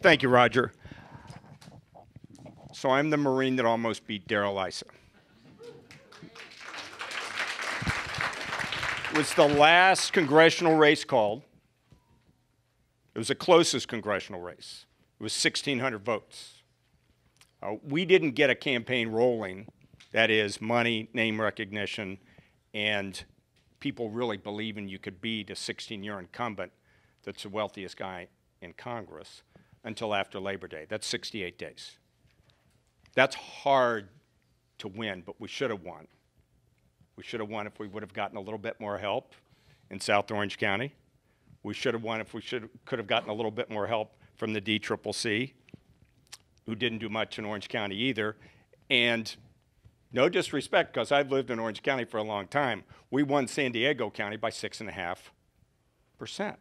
Thank you, Roger. So I'm the Marine that almost beat Darrell Issa. It was the last congressional race called. It was the closest congressional race. It was 1,600 votes. We didn't get a campaign rolling, that is, money, name recognition, and people really believing you could beat a 16-year incumbent that's the wealthiest guy in Congress until after Labor Day. That's 68 days. That's hard to win, but we should have won. We should have won if we would have gotten a little bit more help in South Orange County. We should have won if we could have gotten a little bit more help from the DCCC, who didn't do much in Orange County either. And no disrespect, because I've lived in Orange County for a long time, we won San Diego County by 6.5%.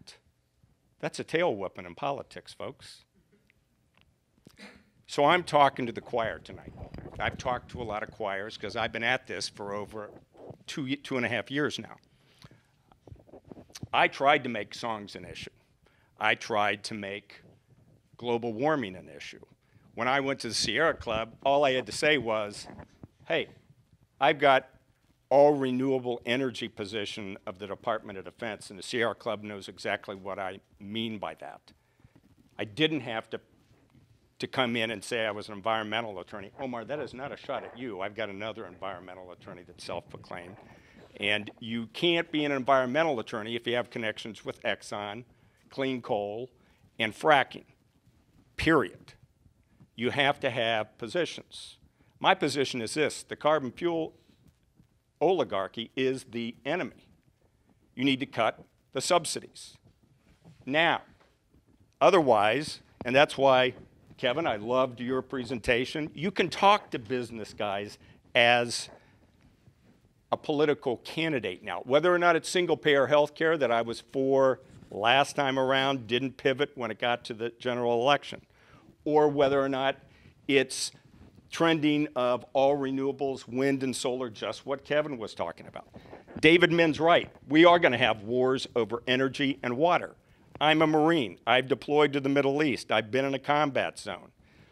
That's a tail whooping in politics, folks. So I'm talking to the choir tonight. I've talked to a lot of choirs because I've been at this for over two and a half years now. I tried to make songs an issue. I tried to make global warming an issue. When I went to the Sierra Club, all I had to say was, hey, I've got all renewable energy position of the Department of Defense, and the Sierra Club knows exactly what I mean by that. I didn't have to come in and say I was an environmental attorney. Omar, that is not a shot at you. I've got another environmental attorney that's self-proclaimed. And you can't be an environmental attorney if you have connections with Exxon, clean coal, and fracking, period. You have to have positions. My position is this: the carbon fuel oligarchy is the enemy. You need to cut the subsidies. Now, otherwise, and that's why, Kevin, I loved your presentation. You can talk to business guys as a political candidate now. Whether or not it's single-payer health care that I was for last time around, didn't pivot when it got to the general election, or whether or not it's trending of all renewables, wind and solar, just what Kevin was talking about. David Minn's right. We are going to have wars over energy and water. I'm a Marine. I've deployed to the Middle East. I've been in a combat zone.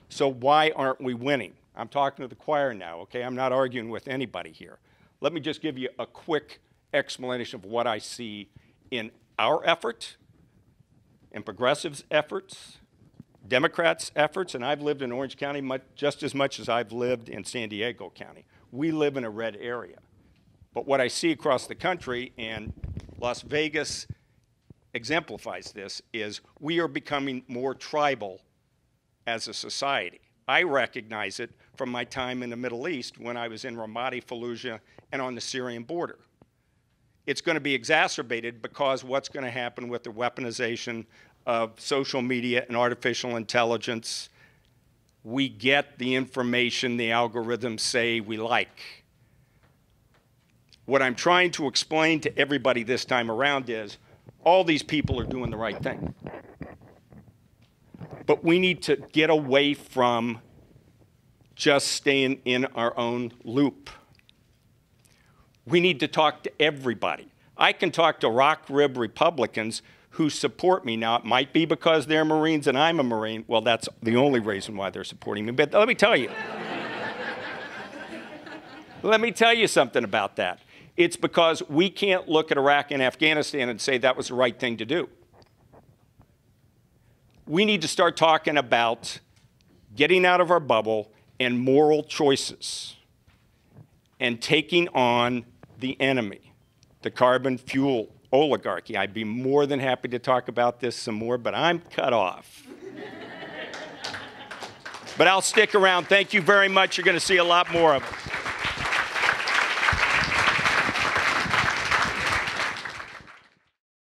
So why aren't we winning? I'm talking to the choir now, okay? I'm not arguing with anybody here. Let me just give you a quick explanation of what I see in our effort, in progressives' efforts, Democrats' efforts, and I've lived in Orange County just as much as I've lived in San Diego County. We live in a red area. But what I see across the country, and Las Vegas exemplifies this, is we are becoming more tribal as a society. I recognize it from my time in the Middle East when I was in Ramadi, Fallujah, and on the Syrian border. It's going to be exacerbated because what's going to happen with the weaponization of social media and artificial intelligence. We get the information the algorithms say we like. What I'm trying to explain to everybody this time around is all these people are doing the right thing. But we need to get away from just staying in our own loop. We need to talk to everybody. I can talk to rock rib Republicans who support me. Now, it might be because they're Marines and I'm a Marine. Well, that's the only reason why they're supporting me. But let me tell you. Let me tell you something about that. It's because we can't look at Iraq and Afghanistan and say that was the right thing to do. We need to start talking about getting out of our bubble and moral choices and taking on the enemy, the carbon fuel oligarchy. I'd be more than happy to talk about this some more, but I'm cut off. But I'll stick around. Thank you very much. You're going to see a lot more of it.